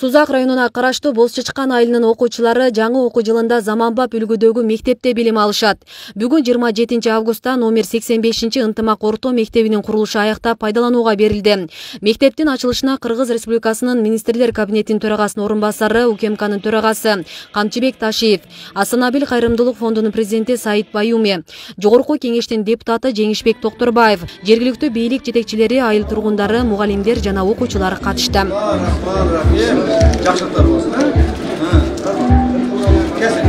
Сузак районуна караштуу Боз Чычкан айылынын окуучулары жаңы окуу жылында заманбап үлгүдөгү мектепте билим алышат. Бүгүн 27 августта номер 85 ынтымак орто мектебинин курулушу аяктап пайдаланууга берилди. Мектептин ачылышына Кыргыз Республикасынын министрлер кабинетинин төрагасынын орун басары, УКМКнын төрагасы Камчыбек Ташиев, Асанабил кайрымдуулук фондунун президенти Саид Баюми, Жогорку кеңештин депутаты Жеңишбек Токторбаев, жергиликтүү бийлик жетекчилери, айыл тургундары, мугалимдер жана окуучулар катышты. Жақшылықтар болсын, кесін,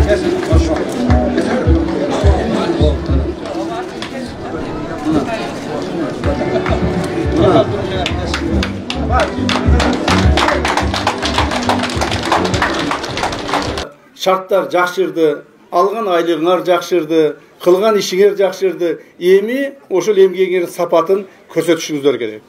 шарттар жақшырды, алған айлығыңар жақшырды, қылған ішіңер жақшырды, эми ошол эмгегиңердин сапатын көрсөтүшүңүздөр керек.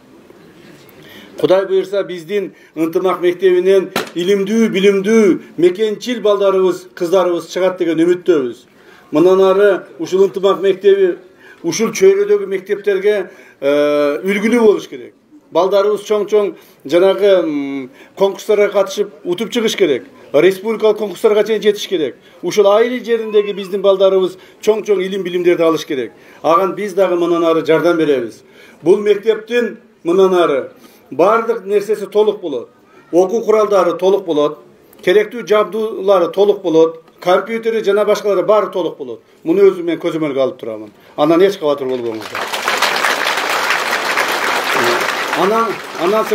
Құдай бұйырса биздин ынтымақ мектебинен илимдүү, билимдүү, мекенчил балдарыбыз, кыздарыбыз чыгат деген үмүттөбүз. Мындан ары ушул ынтымақ мектеби, ушул чөйрөдөгү мектептерге үлгүлүү болуш керек. Балдарыбыз чоң-чоң жанагы конкурстарга катышып утуп чыгыш керек. Республикалык конкурстарга чейин жетиш керек. Ушул айыл жериндеги биздин балдарыбыз чоң-чоң илим билимдерди алыш керек. Аган биз дагы мындан ары жардам беребиз. Бул мектептин мындан ары бардык нерсеси толук болот. Окуу куралдары толук болот. Керектүү жабдуулары толук болот. Компьютери жана башкалары баары толук болот. Муну өзүм мен көзөмөлгө алып турамын. Андан эч кабатыр болбоңуздар. Андан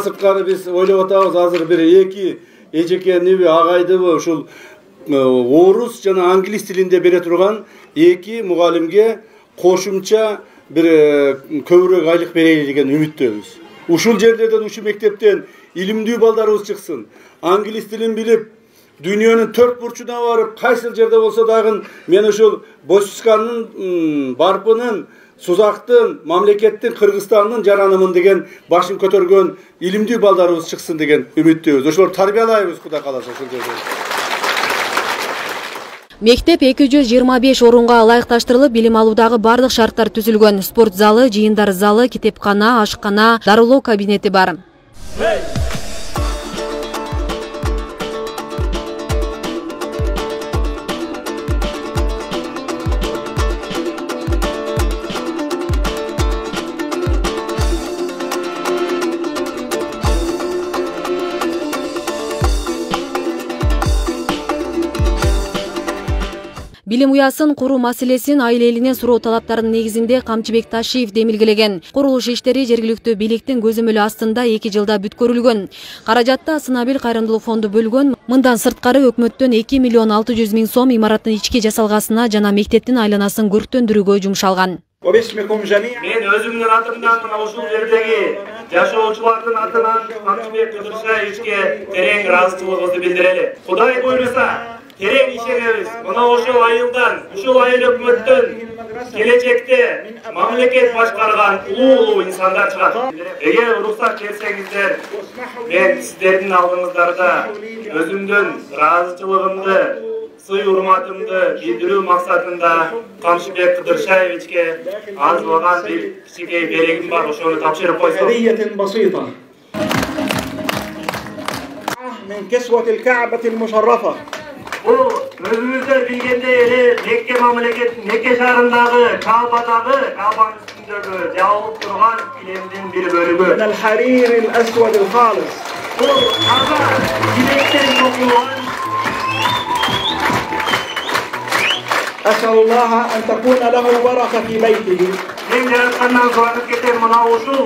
сырткары биз ойлоп атабыз, азыр бир эки эжеке агайдыбы ушул орус жана англис тилинде бере турган эки мугалимге кошумча bir көбүрөөк айлык берели деген үмүттөбүз. Ушул жерлерден, ушул мектептен илимдүү балдарыбыз чыксын. Англис тилин билип, дүйнөнүн төрт бурчуна барып, кайсыл жерде болсо дагы мен ушул Бозчычкандын, Барпынын, Сузактын, мамлекеттин, Кыргызстандын жаранымын деген башын көтөргөн илимдүү балдарыбыз чыксын деген үмүттөбүз. Ошолор тарбиялайбыз, Кудай кааласа ушул жерде. Мектеп 225 орунга ылайыкташтырылып, билим алуудагы бардык шарттар түзүлгөн. Спорт залы, жыйындар залы, китепкана, ашкана, дарылоо кабинети бар. Билим уясын куруу маселесин айыл элинен суроо талаптарынын негизинде Камчыбек Ташиев демилгелеген. Курулуш иштери жергиликтүү бийликтин көзөмөлү астында 2 жылда бүткөрүлгөн. Каражатты Асанабил кайрымдуулук фонду бөлгөн. Мындан сырткары өкмөттөн 2 миллион 600 миң сом имараттын ички жасалгасына жана мектептин айланасын көрктөндүрүүгө жумшалган. Мен өзүмдүн атымдан мына ушул жердеги жашоочулардын атынан Камчыбек Кыдыршаевичке терең ыраазычылыгыбызды билдирели. Кудай буйруса терең ишенебиз. Мына ошол айылдан, ушул айыл өкмөттөн келечекте мамлекет башкарган улуу инсандар чыгат. Эгер уруксат берсеңиздер, мен сиздердин алдыңыздарда өзүмдүн ыраазычылыгымды, сый урматымды билдирүү максатында Камчыбек Кыдыршаевичке азбаган бир кичинекей берегим бар, ошону тапшырып койсом. من كسوة الكعبة المشرفة. Bu özümüzde bilgende eli Mekke şahrındagı Ka'badagı Ka'banın üstündögü jabılıp turgan kilemdin bir bölügü. من الحرير الأسود الخالص. Bu Ka'ba gilekten tokulgan. أسأل الله أن تكون له بركة في بيته. Ben yaratkandan soranıp geten mına uşul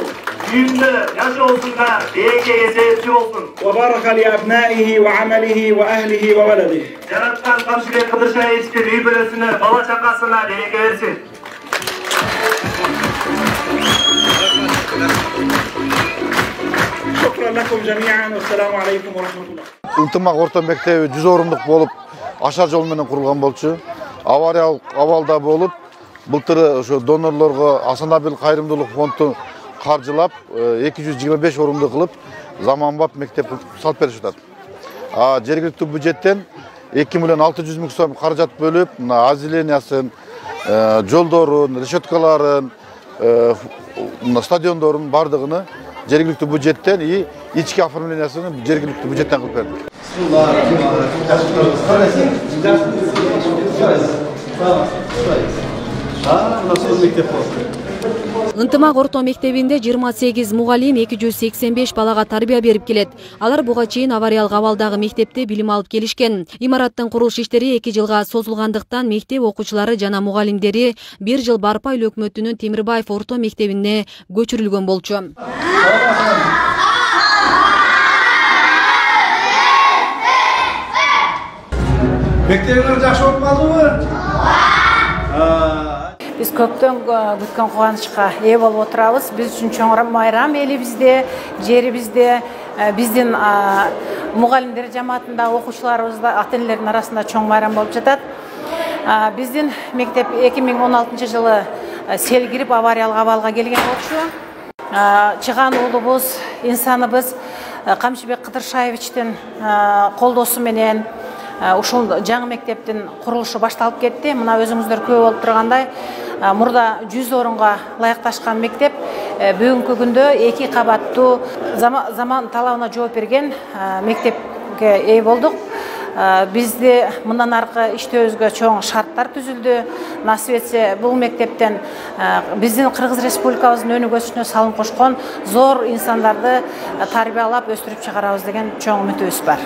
düğünlü yaş olsun da berekeye sebepçi olsun. وبارك لأبنائه وعمله وأهله وولده. Yaratkan Kamçыбek Kıdırşaevичке үй bölösüne, bala çakasına bereke versin. شكرا لكم جميعا والسلام عليكم ورحمة الله. Ынтымак орто мектеби 100 орындык болуп, ашар жол менен курулган болчу. Авариялык абалда болуп, былтыр ошо донорлорго Асанабил кайрымдуулук фонду каржылап 225 орунду кылып, заманбап мектеп салып беришип атат. Жергиликтүү бюджеттен 2 миллион 600 миң сом каражат бөлүп, озелениясын, жолдорун, решеткаларын, стадиондорун бардыгыны жергиликтүү бюджеттен и ички оформлениясын жергиликтүү бюджеттен кылып бердик. Ынтымак орто мектебинде 28 мугалим 285 балага тарбия берип келет. Алар буга чейин авариялык абалдагы мектепте билим алып келишкен. Имараттын курулуш иштери 2 жылга созулгандыктан мектеп окуучулары жана мугалимдери 1 жыл Барпа эл өкмөтүнүн Темирбаев орто мектебине көчүрүлгөн болчу. Мектебиңер жакшы болуп калдыбы? Biz көптөн күткөн кубанычка ээ болуп отурабыз. Биз үчүн чоң майрам элибизде, жерибизде, биздин мугалимдер жамаатында, окуучуларыбызда, ата-энелердин арасында чоң майрам болуп жатат. Биздин мектеп 2016 жылы сел кирип авариялык абалга келген болчу. Чыган уулубуз, инсаныбыз Камчыбек Кыдыршаевичтин колдоосу менен ушул жаңы мектептин курулушу башталып кетти. Мына өзүңүздөр көп болуп тургандай, мурда 100 орунга ылайыкташкан мектеп бүгүнкү күндө 2 кабаттуу заман талабына жооп берген мектепке ээ болдук. Бизде мындан аркы иштөөбүзгө чоң шарттар түзүлдү. Насип этсе бул мектептен биздин Кыргыз Республикабыздын өнүгүү өсүшүнө салым кошкон зор инсандарды тарбиялап өстүрүп чыгарабыз деген чоң үмүтүбүз бар.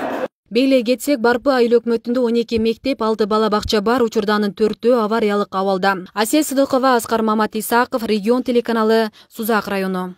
Бейлей кетсек, Барпа айыл өкмөтүндө 12 мектеп, 6 бала бакча бар, учурданын 4-өө авариялык абалда. Асия Сыдыкова, Аскар Мамат Исаков, Регион телеканалы, Сузак району.